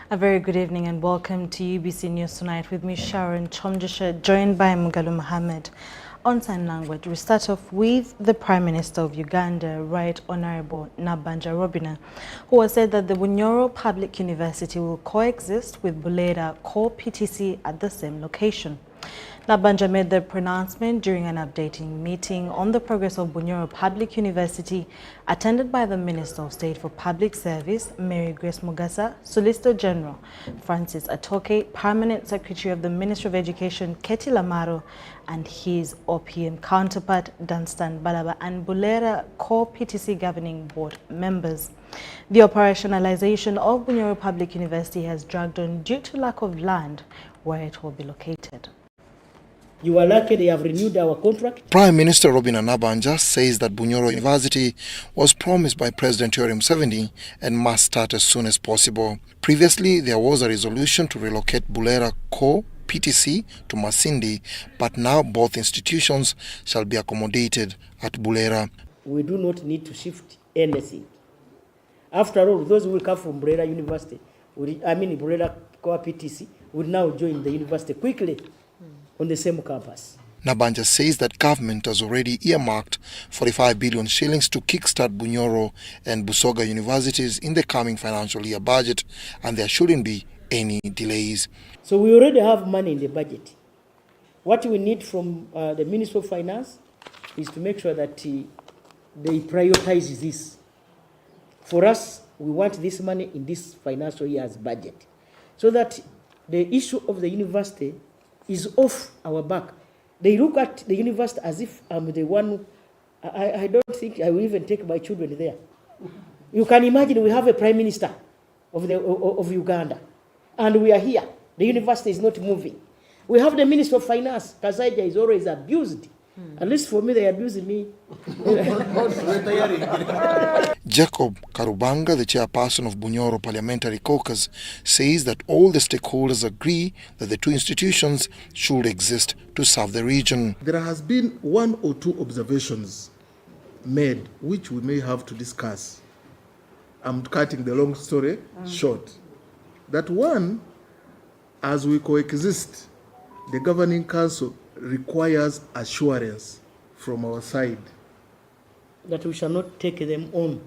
A very good evening and welcome to UBC News Tonight with me, Sharon Kyomugisha, joined by Mugalu Mohammed. On sign language, we start off with the Prime Minister of Uganda, Right Honorable Nabanja Robina, who has said that the BUO Public University will coexist with Bulera Core PTC at the same location. Nabanja made the pronouncement during an updating meeting on the progress of BUO Public University, attended by the Minister of State for Public Service, Mary Grace Mugasa, Solicitor General Francis Atoke, Permanent Secretary of the Ministry of Education, Keti Lamaro, and his OPM counterpart, Dunstan Balaba, and Bulera Core PTC Governing Board members. The operationalization of BUO Public University has dragged on due to lack of land where it will be located. You are lucky they have renewed our contract. Prime Minister Robina Nabanja says that BUO University was promised by President Yoweri Museveni and must start as soon as possible. Previously, there was a resolution to relocate Bulera Core PTC to Masindi, but now both institutions shall be accommodated at Bulera. We do not need to shift anything. After all, those who will come from Bulera University, Bulera Core PTC, will now join the university quickly on the same campus. Nabanja says that government has already earmarked 45 billion shillings to kickstart BUO and Busoga universities in the coming financial year budget, and there shouldn't be any delays. So we already have money in the budget. What we need from the Ministry of Finance is to make sure that they prioritize this. For us, we want this money in this financial year's budget, so that the issue of the university is off our back. They look at the university as if I'm the one. I don't think I will even take my children there. You can imagine we have a prime minister of Uganda, and we are here. The university is not moving. We have the Minister of Finance. Kasaija is always abused. At least for me, they abuse me. Jacob Karubanga, the chairperson of BUO Parliamentary Caucus, says that all the stakeholders agree that the two institutions should exist to serve the region. There has been one or two observations made which we may have to discuss. I'm cutting the long story short. That one, as we coexist, the governing council requires assurance from our side that we shall not take them on.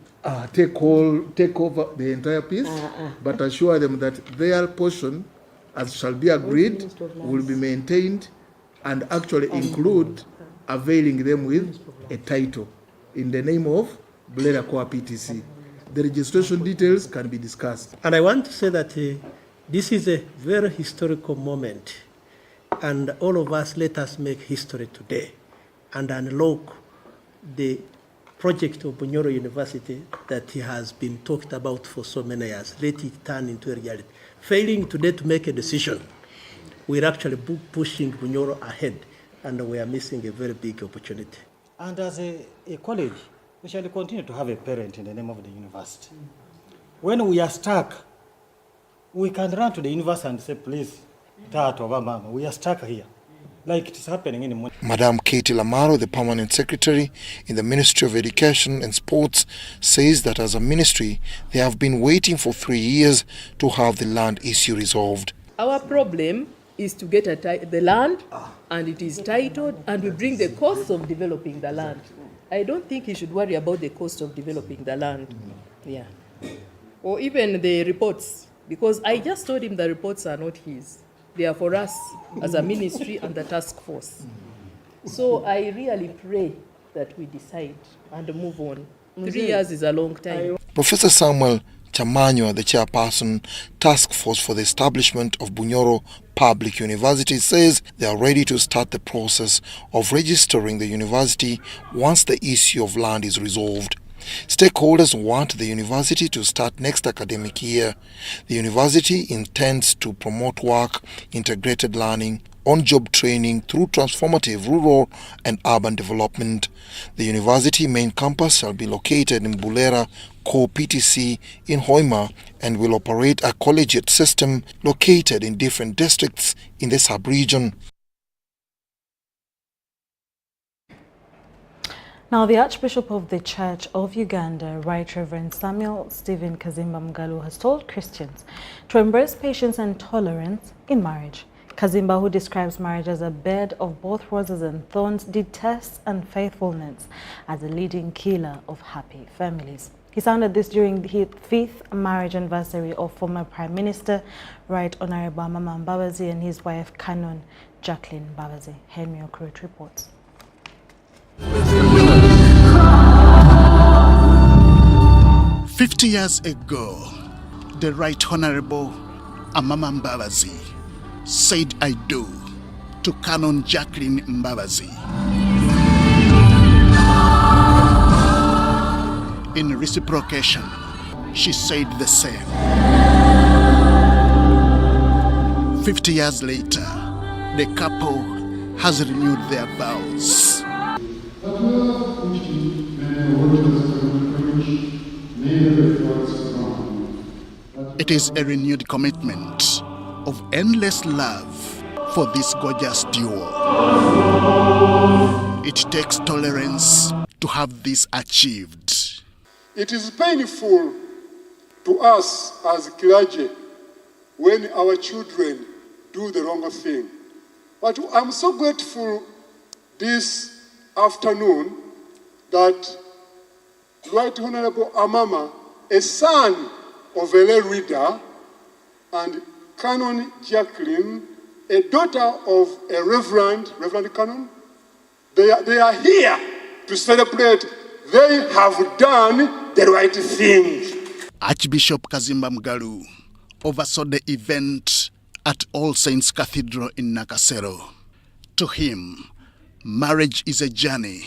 Take over the entire piece, but assure them that their portion, as shall be agreed, will be maintained, and actually include availing them with a title in the name of Bulera Core PTC. The registration details can be discussed. And I want to say that this is a very historical moment, and all of us, let us make history today and unlock the project of BUO University that has been talked about for so many years. Let it turn into a reality. Failing today to make a decision, we're actually pushing BUO ahead, and we are missing a very big opportunity. And as a college, we shall continue to have a parent in the name of the university. When we are stuck, we can run to the university and say, please, we are stuck here. Like it is happening in the morning. Madam Keti Lamaro, the Permanent Secretary in the Ministry of Education and Sports, says that as a ministry, they have been waiting for 3 years to have the land issue resolved. Our problem is to get the land, and it is titled, and we bring the cost of developing the land. I don't think he should worry about the cost of developing the land. Yeah. Or even the reports, because I just told him the reports are not his. They are for us as a ministry and the task force. So I really pray that we decide and move on. 3 years is a long time. Professor Samuel Chamanywa, the chairperson, task force for the establishment of BUO Public University, says they are ready to start the process of registering the university once the issue of land is resolved. Stakeholders want the university to start next academic year. The university intends to promote work, integrated learning, on-job training through transformative rural and urban development. The university main campus shall be located in Bulera Core PTC in Hoima and will operate a collegiate system located in different districts in the sub-region. Now, the Archbishop of the Church of Uganda, Right Reverend Samuel Stephen Kazimba Mugalu, has told Christians to embrace patience and tolerance in marriage. Kazimba, who describes marriage as a bed of both roses and thorns, detests unfaithfulness as a leading killer of happy families. He sounded this during the 5th marriage anniversary of former Prime Minister, Right Honorable Mama Mbabazis, and his wife, Canon Jacqueline Mbabazis. Henry Okrut reports. 50 years ago, the Right Honorable Amama Mbabazis said I do to Canon Jacqueline Mbabazis. In reciprocation, she said the same. 50 years later, the couple has renewed their vows. It is a renewed commitment of endless love for this gorgeous duo. It takes tolerance to have this achieved. It is painful to us as clergy when our children do the wrong thing. But I'm so grateful this afternoon that Right Honorable Amama, a son of a lay reader, and Canon Jacqueline, a daughter of a Reverend Canon, they are here to celebrate. They have done the right thing. Archbishop Kazimba Mugalu oversaw the event at All Saints Cathedral in Nakasero. To him, marriage is a journey,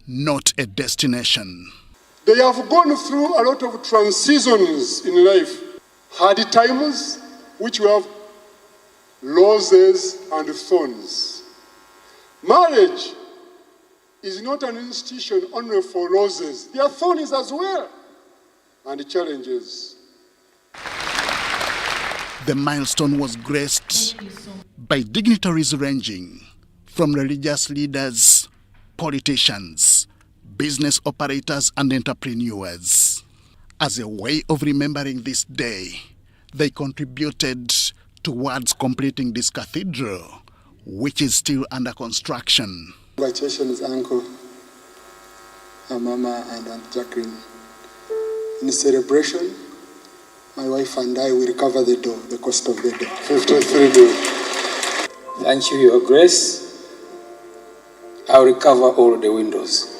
not a destination. They have gone through a lot of transitions in life. Hard times, which we have roses and thorns. Marriage is not an institution only for roses. There are thorns as well, and challenges. The milestone was graced by dignitaries ranging from religious leaders, politicians, business operators, and entrepreneurs. As a way of remembering this day, they contributed towards completing this cathedral, which is still under construction. Congratulations, Uncle, Mama, and Aunt Jacqueline. In celebration, my wife and I will recover the door, the cost of the door. 53 door. Thank you, Your Grace. I'll recover all the windows.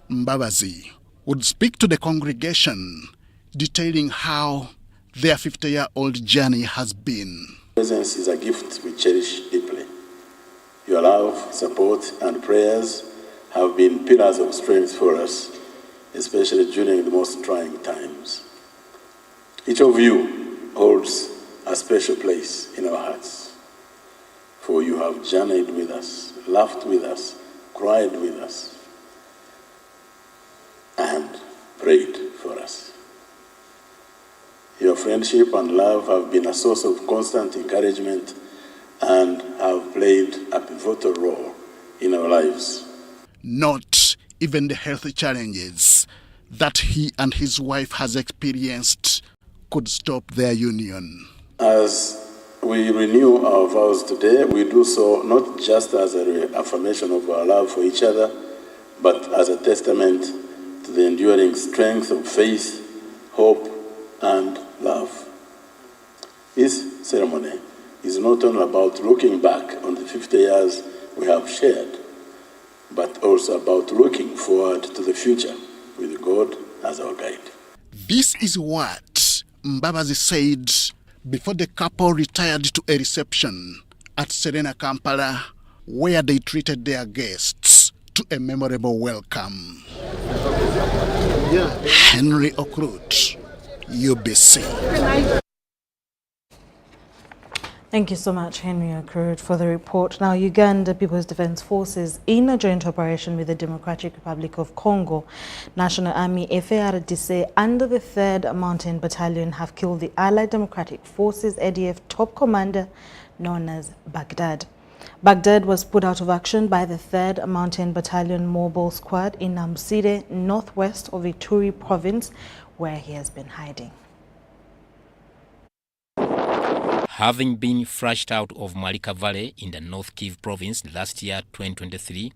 Mbabazis would speak to the congregation, detailing how their 50-year-old journey has been. Presence is a gift we cherish deeply. Your love, support, and prayers have been pillars of strength for us, especially during the most trying times. Each of you holds a special place in our hearts, for you have journeyed with us, laughed with us, cried with us, and prayed for us. Your friendship and love have been a source of constant encouragement and have played a pivotal role in our lives. Not even the health challenges that he and his wife has experienced could stop their union. As we renew our vows today, we do so not just as an affirmation of our love for each other, but as a testament to the enduring strength of faith, hope, and love. This ceremony is not only about looking back on the 50 years we have shared, but also about looking forward to the future with God as our guide. This is what Mbabazis said before the couple retired to a reception at Serena, Kampala, where they treated their guests to a memorable welcome. Henry Okrut, UBC. Thank you so much, Henry Okrut, for the report. Now, Uganda People's Defense Forces, in a joint operation with the Democratic Republic of Congo, National Army FARDC under the 3rd Mountain Battalion have killed the Allied Democratic Forces ADF top commander known as Baghdad. Baghdad was put out of action by the 3rd Mountain Battalion Mobile Squad in Namside, northwest of Ituri province, where he has been hiding. Having been flushed out of Malika Valley in the North Kivu province last year, 2023,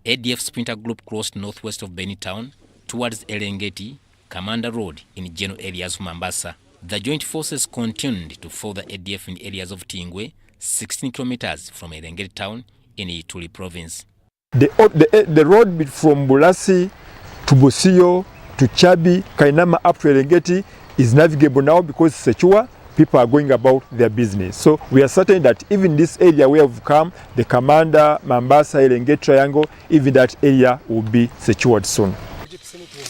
ADF Sprinter Group crossed northwest of Beni Town towards Erengeti, Commander Road in general areas of Mombasa. The joint forces continued to follow the ADF in areas of Tingwe, 16 kilometers from Erengeti Town in Ituri province. The road from Bulasi to Busio to Chabi, Kainama up to Erengeti is navigable now because it's secure. People are going about their business. So we are certain that even this area where we've come, the Commander, Mombasa, Erengeti Triangle, even that area will be secured soon.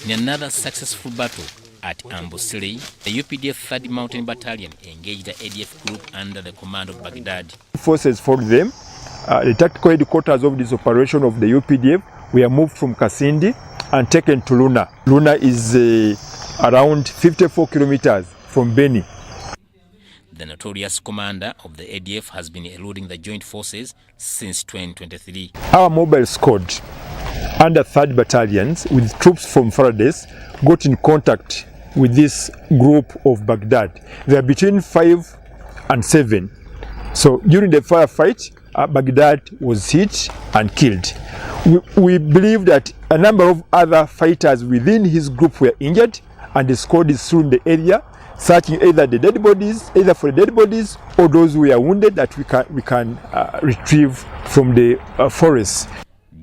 In another successful battle at Ambosiri, the UPDF 3rd Mountain Battalion engaged the ADF group under the command of Baghdad. Forces followed them. The tactical headquarters of this operation of the UPDF were moved from Kasindi and taken to Luna. Luna is around 54 kilometers from Beni. The notorious commander of the ADF has been eluding the joint forces since 2023. Our mobile squad under 3rd battalions with troops from Farades got in contact with this group of Baghdad. They are between 5 and 7. So during the firefight, Baghdad was hit and killed. We believe that a number of other fighters within his group were injured, and the squad is through the area, searching either for the dead bodies or those who are wounded that we can retrieve from the forest.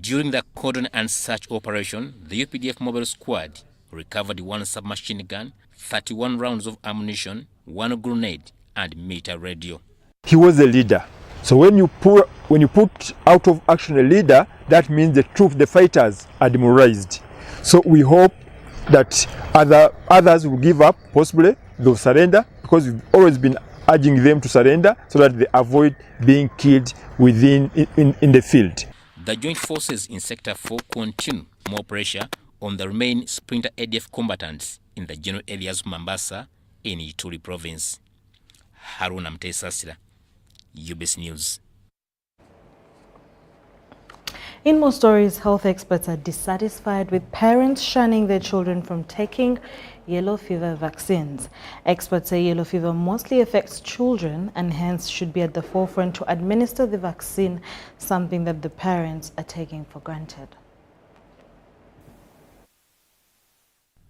During the cordon and search operation, the UPDF mobile squad recovered 1 submachine gun, 31 rounds of ammunition, 1 grenade, and meter radio. He was a leader. So when you put out of action a leader, that means the fighters are demoralized. So we hope that others will give up, possibly they'll surrender, because we've always been urging them to surrender so that they avoid being killed in the field. The joint forces in Sector 4 continue more pressure on the remaining Sprinter ADF combatants in the general areas of Mombasa in Ituri province. Haruna Mtesasira, UBS News. In more stories, health experts are dissatisfied with parents shunning their children from taking yellow fever vaccines. Experts say yellow fever mostly affects children and hence should be at the forefront to administer the vaccine, something that the parents are taking for granted.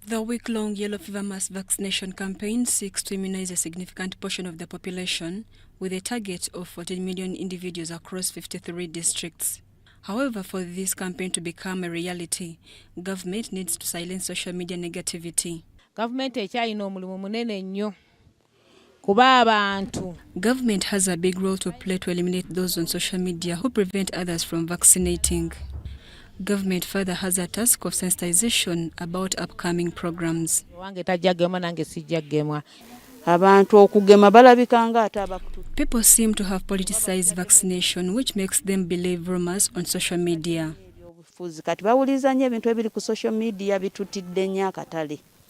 The week-long yellow fever mass vaccination campaign seeks to immunize a significant portion of the population with a target of 14 million individuals across 53 districts. However, for this campaign to become a reality, government needs to silence social media negativity. Government has a big role to play to eliminate those on social media who prevent others from vaccinating. Government further has a task of sensitization about upcoming programs. People seem to have politicized vaccination, which makes them believe rumors on social media.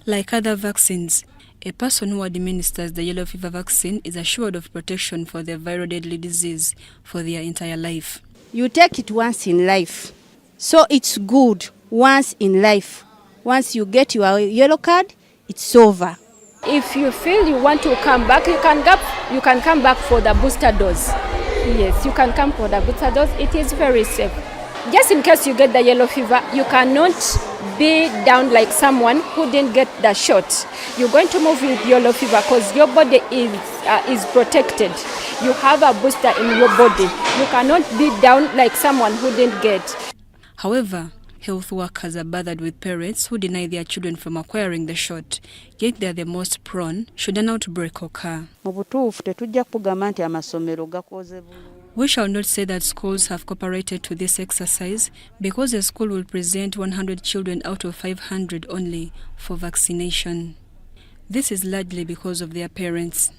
Like other vaccines, a person who administers the yellow fever vaccine is assured of protection for the viral deadly disease for their entire life. You take it once in life, so it's good once in life. Once you get your yellow card, it's over. If you feel you want to come back, you can come back for the booster dose. Yes, you can come for the booster dose. It is very safe. Just in case you get the yellow fever, you cannot be down like someone who didn't get the shot. You're going to move with yellow fever because your body is protected. You have a booster in your body. You cannot be down like someone who didn't get. However, health workers are bothered with parents who deny their children from acquiring the shot, yet they are the most prone should an outbreak occur. We shall not say that schools have cooperated to this exercise because a school will present 100 children out of 500 only for vaccination. This is largely because of their parents.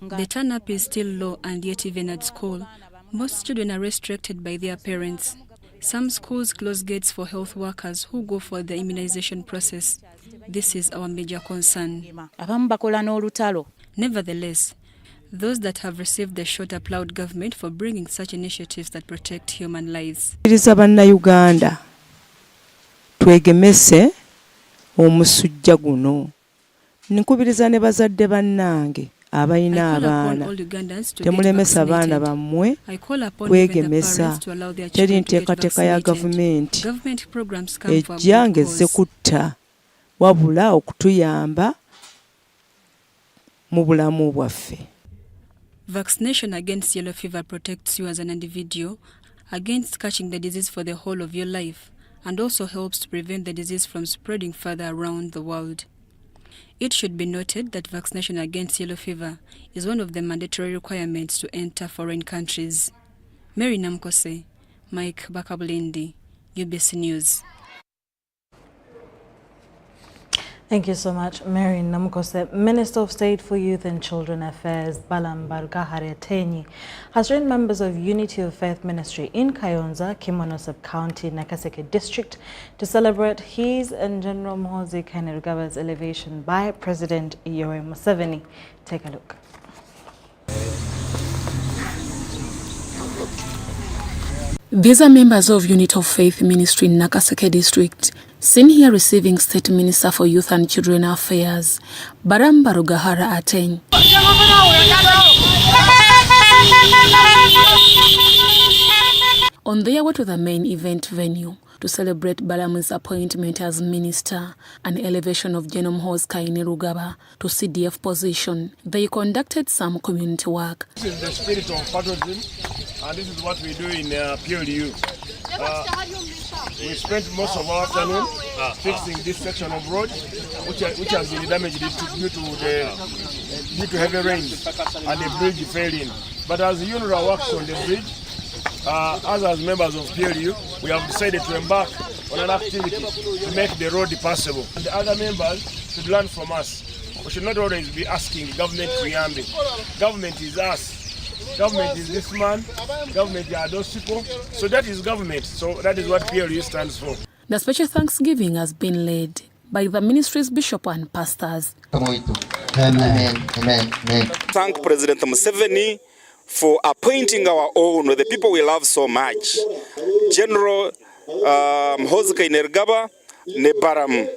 The turn-up is still low, and yet even at school, most children are restricted by their parents. Some schools close gates for health workers who go for the immunization process. This is our major concern. Nevertheless, those that have received the shot applaud government for bringing such initiatives that protect human lives. Bannayuganda twegemese omusujja guno. Nkubiriza ne bazadde bannange abayina abaana temulemesa abaana bammwe kwegemesa. Teri nteekateeka ya gavumenti ejja ng'ezze kutta wabula okutuyamba mu bulamu bwaffe. Vaccination against yellow fever protects you as an individual against catching the disease for the whole of your life and also helps to prevent the disease from spreading further around the world. It should be noted that vaccination against yellow fever is one of the mandatory requirements to enter foreign countries. Mary Namkose, Mike Bakabulindi, UBC News. Thank you so much, Mary Namkose. Minister of State for Youth and Children Affairs, Balamba Tenyi, has joined members of Unity of Faith Ministry in Kayonza, Kimono Sub-County, Nakaseke District to celebrate his and General Muhoozi Kainerugaba's elevation by President Yoweri Museveni. Take a look. These are members of Unity of Faith Ministry in Nakaseke District, seen here receiving State Minister for Youth and Children Affairs, Balamba Ateny. On their way to the main event venue to celebrate Balamu's appointment as minister and elevation of General Muhoozi Kainerugaba to CDF position, they conducted some community work. This is the spirit of patriotism, and this is what we do in PLU. We spent most of our afternoon fixing this section of road, which has been damaged due to heavy rains and the bridge failing. But as the UNRWA works on the bridge, as members of PLU, we have decided to embark on an activity to make the road passable. And the other members should learn from us. We should not always be asking government Kuyambe. Government is us. Government is this man. Government are those people. So that is government. So that is what PLU stands for. The special Thanksgiving has been led by the ministry's bishop and pastors. Amen. Amen. Amen. Thank President Museveni for appointing our own, the people we love so much, General Muhoozi Kainerugaba Nebaram.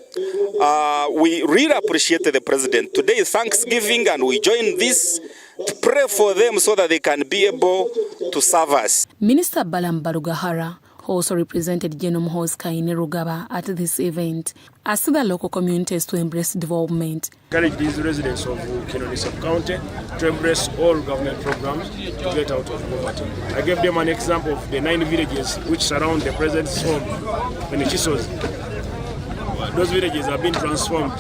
We really appreciate the President. Today is Thanksgiving and we join this to pray for them so that they can be able to serve us. Minister Balamba who also represented General Muhoozi Kainerugaba at this event, asked the local communities to embrace development. Encourage these residents of Kinoni Sub-County to embrace all government programs to get out of poverty. I gave them an example of the 9 villages which surround the President's home in Chisos. Those villages have been transformed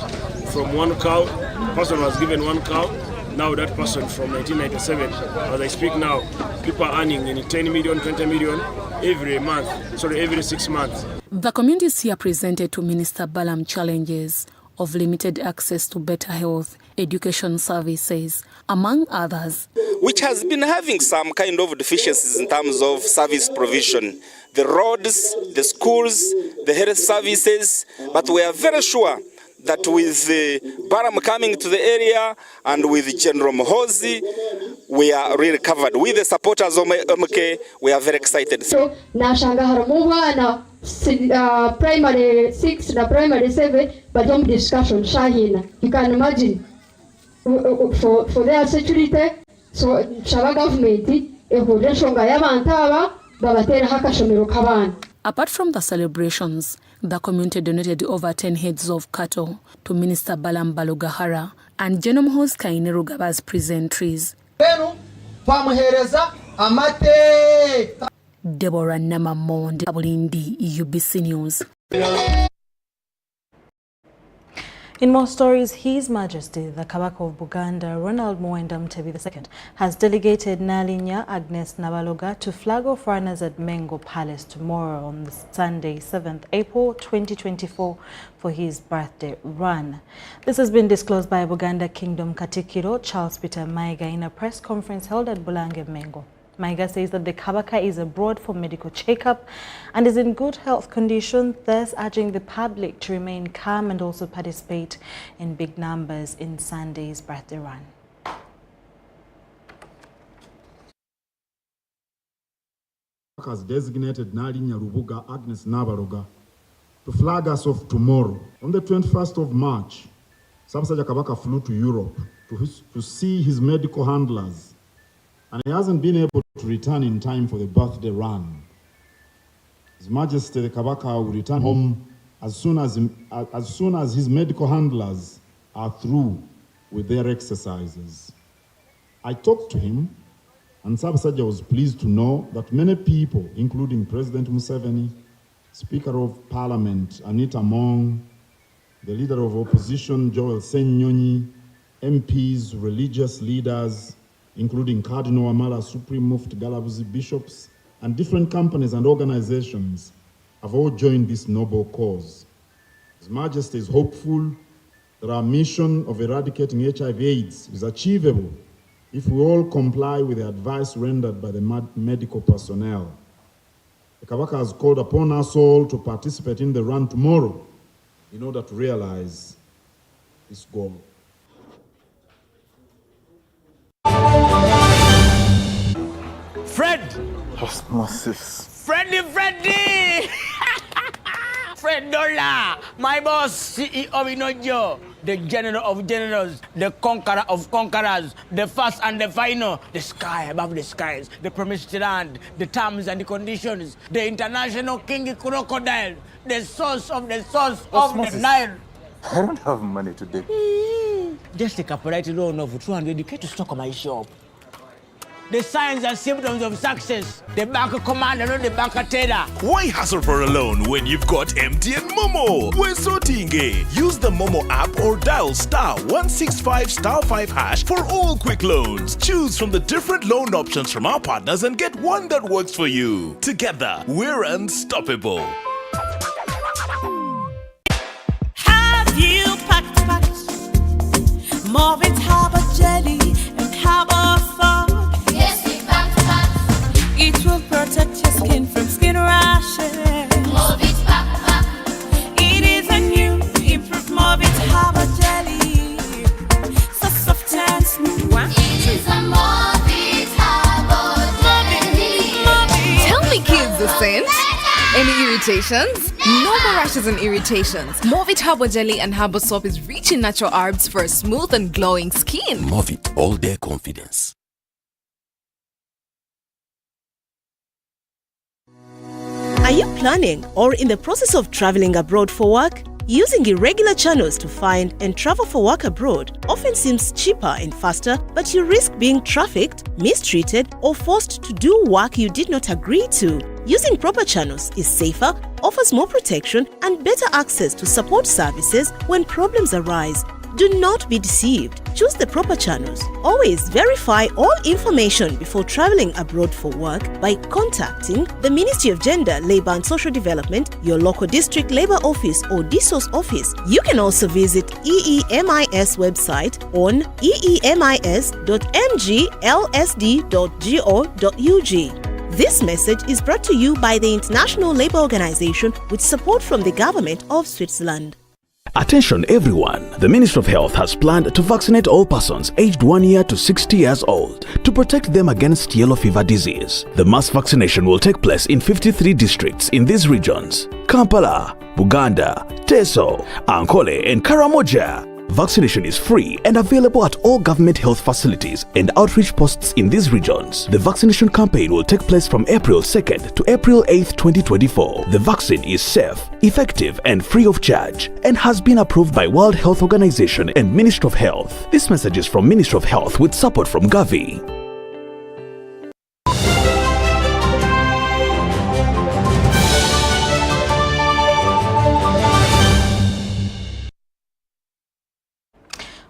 from one cow. The person was given 1 cow. Now that person from 1997, as I speak now, people are earning in 10 million, 20 million every 6 months. The communities here presented to Minister Balam challenges of limited access to better health, education services, among others. Which has been having some kind of deficiencies in terms of service provision. The roads, the schools, the health services, but we are very sure that with Baram coming to the area and with General Muhoozi, we are really covered. With the supporters of MK, we are very excited. So, nashanga haramuwa na primary 6 na primary 7, but on discussion shahina. You can imagine for their security, so shaba government ehudeshonga yabantaba babatera hakashomero kabana. Apart from the celebrations, the community donated over 10 heads of cattle to Minister Balamba and General Muhoozi Kainerugaba's presentries. Deborah Namamonde, Bulindi, UBC News. In more stories, His Majesty, the Kabaka of Buganda, Ronald Muwenda Mutebi II, has delegated Nalinya Agnes Nabaloga to flag off runners at Mengo Palace tomorrow on Sunday, 7th April 2024 for his birthday run. This has been disclosed by Buganda Kingdom Katikiro Charles Peter Maiga in a press conference held at Bulange Mengo Maiga says that the Kabaka is abroad for medical checkup and is in good health condition, thus urging the public to remain calm and also participate in big numbers in Sunday's birthday run. Has designated Nalinya Rubuga Agnes Nabaloga to flag us off tomorrow. On the 21st of March, Sabsaja Kabaka flew to Europe to see his medical handlers, and he hasn't been able to return in time for the birthday run. His Majesty the Kabaka will return home as soon as his medical handlers are through with their exercises. I talked to him, and Sabsaja was pleased to know that many people, including President Museveni, Speaker of Parliament Anita Mong, the Leader of Opposition Joel Senyonyi, MPs, religious leaders, including Cardinal Amala, Supreme Mufti Galabuzi bishops, and different companies and organizations have all joined this noble cause. His Majesty is hopeful that our mission of eradicating HIV/AIDS is achievable if we all comply with the advice rendered by the medical personnel. The Kabaka has called upon us all to participate in the run tomorrow in order to realize this goal. Fred! Osmosis. Freddy! Fred Dollar, my boss, CEO Inojo, the general of generals, the conqueror of conquerors, the first and the final, the sky above the skies, the promised land, the terms and the conditions, the international king crocodile, the source of the Nile. I don't have money today. Just take a polite loan of 200k to stock on my shop. The signs and symptoms of success. The bank commander, not the bank teller. Why hassle for a loan when you've got MTN Momo? We're sorting. Use the Momo app or dial *165*5# for all quick loans. Choose from the different loan options from our partners and get one that works for you. Together, we're unstoppable. Have you packed more with Harbour jelly and Harbour fog? Yes, we packed. It will protect your skin from skin rashes. More with pack. It is a new improved more with Harbour jelly. So soft and smooth. It is a more with Harbour jelly. Tell me, kids, the sense. Any irritations? No more rashes and irritations. Movit Herbal Jelly and Herbal Soap is rich in natural herbs for a smooth and glowing skin. Movit, all day confidence. Are you planning or in the process of traveling abroad for work? Using irregular channels to find and travel for work abroad often seems cheaper and faster, but you risk being trafficked, mistreated, or forced to do work you did not agree to. Using proper channels is safer, offers more protection, and better access to support services when problems arise. Do not be deceived. Choose the proper channels. Always verify all information before traveling abroad for work by contacting the Ministry of Gender, Labour and Social Development, your local district labour office or DSOS office. You can also visit EEMIS website on eemis.mglsd.go.ug. This message is brought to you by the International Labour Organization with support from the Government of Switzerland. Attention everyone, the Ministry of Health has planned to vaccinate all persons aged 1 year to 60 years old to protect them against yellow fever disease. The mass vaccination will take place in 53 districts in these regions: Kampala, Buganda, Teso, Ankole and Karamoja. Vaccination is free and available at all government health facilities and outreach posts in these regions. The vaccination campaign will take place from April 2nd to April 8th, 2024. The vaccine is safe, effective and free of charge and has been approved by World Health Organization and Ministry of Health. This message is from Ministry of Health with support from Gavi.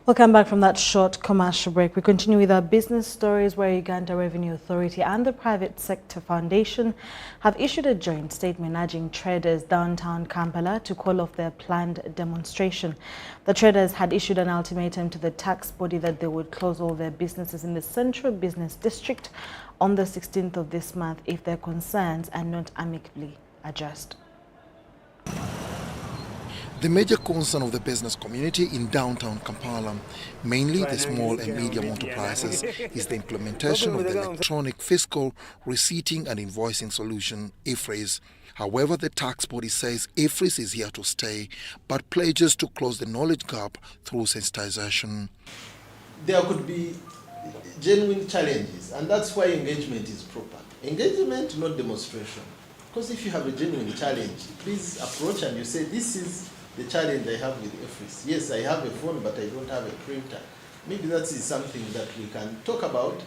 Welcome back from that short commercial break. We continue with our business stories where Uganda Revenue Authority and the Private Sector Foundation have issued a joint statement urging traders downtown Kampala to call off their planned demonstration. The traders had issued an ultimatum to the tax body that they would close all their businesses in the Central Business District on the 16th of this month if their concerns are not amicably addressed. The major concern of the business community in downtown Kampala, mainly the small and medium enterprises, is the implementation of the electronic fiscal receipting and invoicing solution, IFRIS. However, the tax body says IFRIS is here to stay, but pledges to close the knowledge gap through sensitization. There could be genuine challenges, and that's why engagement is proper. Engagement, not demonstration. Because if you have a genuine challenge, please approach and you say, this is the challenge I have with IFRIS. Yes, I have a phone, but I don't have a printer. Maybe that is something that we can talk about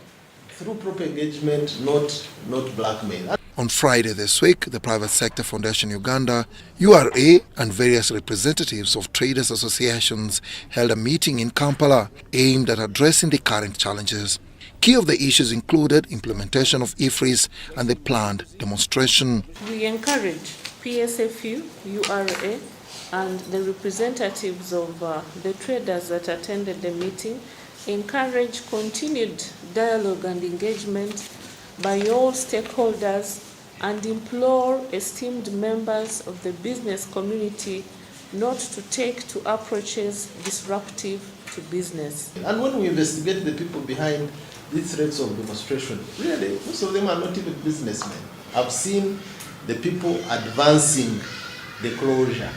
through proper engagement, not blackmail. On Friday this week, the Private Sector Foundation Uganda, URA and various representatives of traders associations held a meeting in Kampala aimed at addressing the current challenges. Key of the issues included implementation of IFRIS and the planned demonstration. We encourage PSFU, URA, and the representatives of the traders that attended the meeting encourage continued dialogue and engagement by all stakeholders and implore esteemed members of the business community not to take to approaches disruptive to business. And when we investigate the people behind these threats of demonstration, really, most of them are not even businessmen. I've seen the people advancing the closure.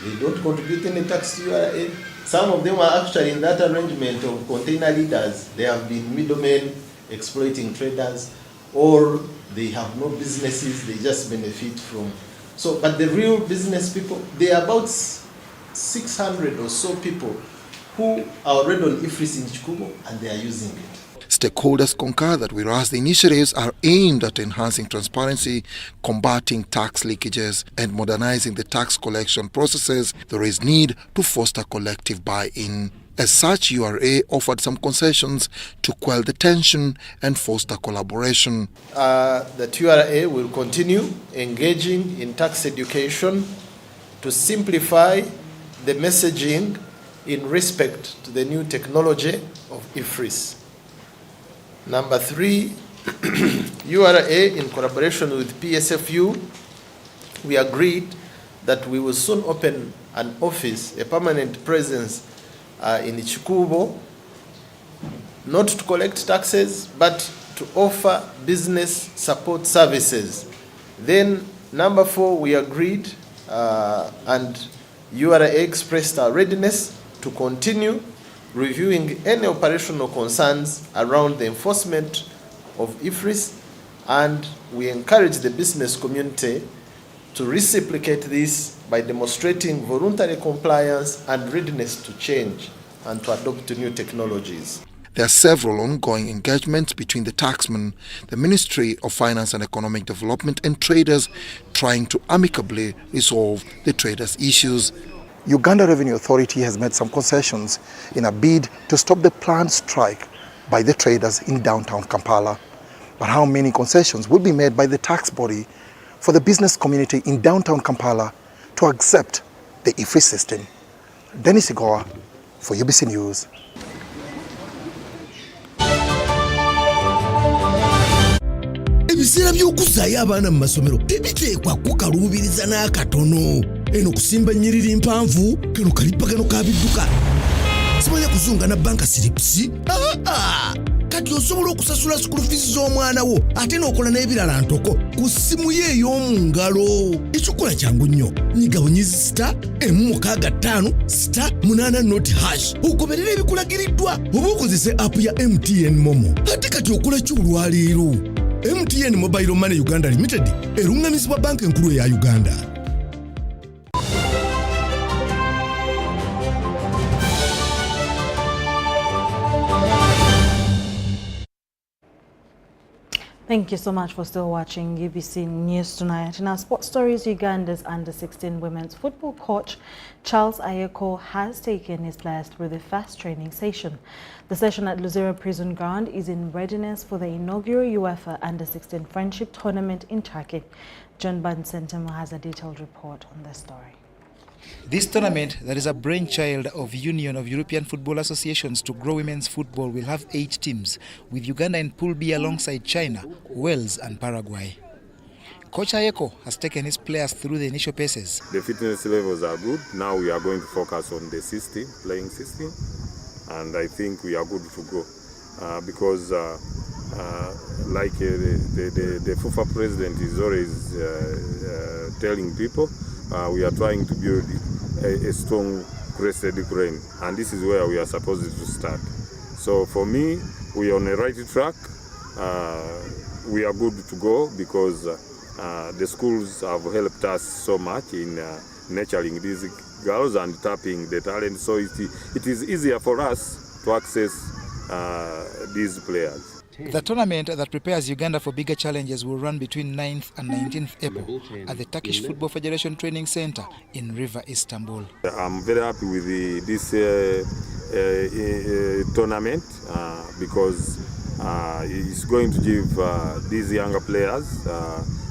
They don't contribute any tax to URA. Some of them are actually in that arrangement of container leaders. They have been middlemen exploiting traders, or they have no businesses, they just benefit from. So, but the real business people, they are about 600 or so people who are already on IFRIS in Chikubo and they are using it. Stakeholders concur that whereas the initiatives are aimed at enhancing transparency, combating tax leakages, and modernizing the tax collection processes, there is need to foster collective buy-in. As such, URA offered some concessions to quell the tension and foster collaboration. That URA will continue engaging in tax education to simplify the messaging in respect to the new technology of IFRIS. Number 3, URA in collaboration with PSFU, we agreed that we will soon open an office, a permanent presence in Chikubo, not to collect taxes, but to offer business support services. Then number 4, we agreed and URA expressed our readiness to continue reviewing any operational concerns around the enforcement of IFRIS, and we encourage the business community to reciprocate this by demonstrating voluntary compliance and readiness to change and to adopt new technologies. There are several ongoing engagements between the taxman, the Ministry of Finance and Economic Development, and traders trying to amicably resolve the traders' issues. Uganda Revenue Authority has made some concessions in a bid to stop the planned strike by the traders in downtown Kampala. But how many concessions will be made by the tax body for the business community in downtown Kampala to accept the IFRIS system? Dennis Igoa for UBC News. Ebiseera by'okuzzaayo abaana mu masomero tebiteekwa kukaluubiriza n'akatono. Eno kusimba nnyiriri mpanvu kano kalipagano ka bidduka. Simanya kuzunga na banka siripsi. Kati osobola okusasula school fees z'omwana wo ate n'okola n'ebirala ntoko ku ssimu ye ey'omu ngalo. Ekikola kyangu nnyo. Nyiga bunyizi *165*8 ogoberera ebikulagiriddwa oba okozese app ya MTN Momo. Ate kati okola ki olwaleero? MTN Mobile Money Uganda Limited erungamizibwa banka enkulu eya Uganda. Thank Thank you so much for still watching UBC News Tonight. In our sports stories, Uganda's under-16 women's football coach Charles Ayeko has taken his players through the fast training session. The session at Luzira Prison Ground is in readiness for the inaugural UEFA under-16 Friendship Tournament in Turkey. John Bansentemo has a detailed report on this story. This tournament, that is a brainchild of Union of European Football Associations to grow women's football, will have 8 teams, with Uganda in Pool B alongside China, Wales and Paraguay. Coach Ayeko has taken his players through the initial paces. The fitness levels are good. Now we are going to focus on the system, playing system, and I think we are good to go because like the FIFA president is always telling people, we are trying to build a strong crested crane, and this is where we are supposed to start. So for me, we are on the right track. We are good to go because the schools have helped us so much in nurturing these girls and tapping the talent. So it is easier for us to access these players. The tournament that prepares Uganda for bigger challenges will run between 9th and 19th April at the Turkish Football Federation Training Center in River, Istanbul. I'm very happy with this tournament because it's going to give these younger players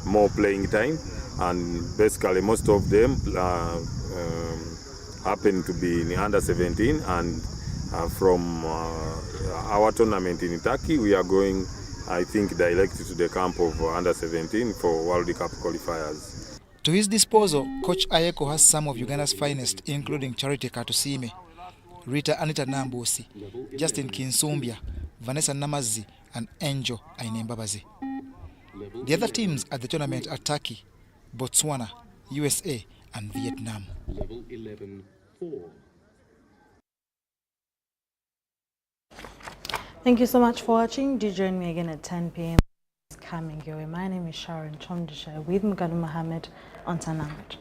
more playing time, and basically most of them happen to be in under 17, and from our tournament in Turkey, we are going, I think, direct to the camp of under 17 for World Cup qualifiers. To his disposal, Coach Ayeko has some of Uganda's finest, including Charity Katusime, Rita Anita Nambosi, Justin Kinsumbia, Vanessa Namazi, and Angel Mbabazis. The other teams at the tournament are Turkey, Botswana, USA, and Vietnam. Level 11-4. Thank you so much for watching. Do join me again at 10 p.m. Coming your way. My name is Sharon Kyomugisha with Mbabazis on Sanangwet.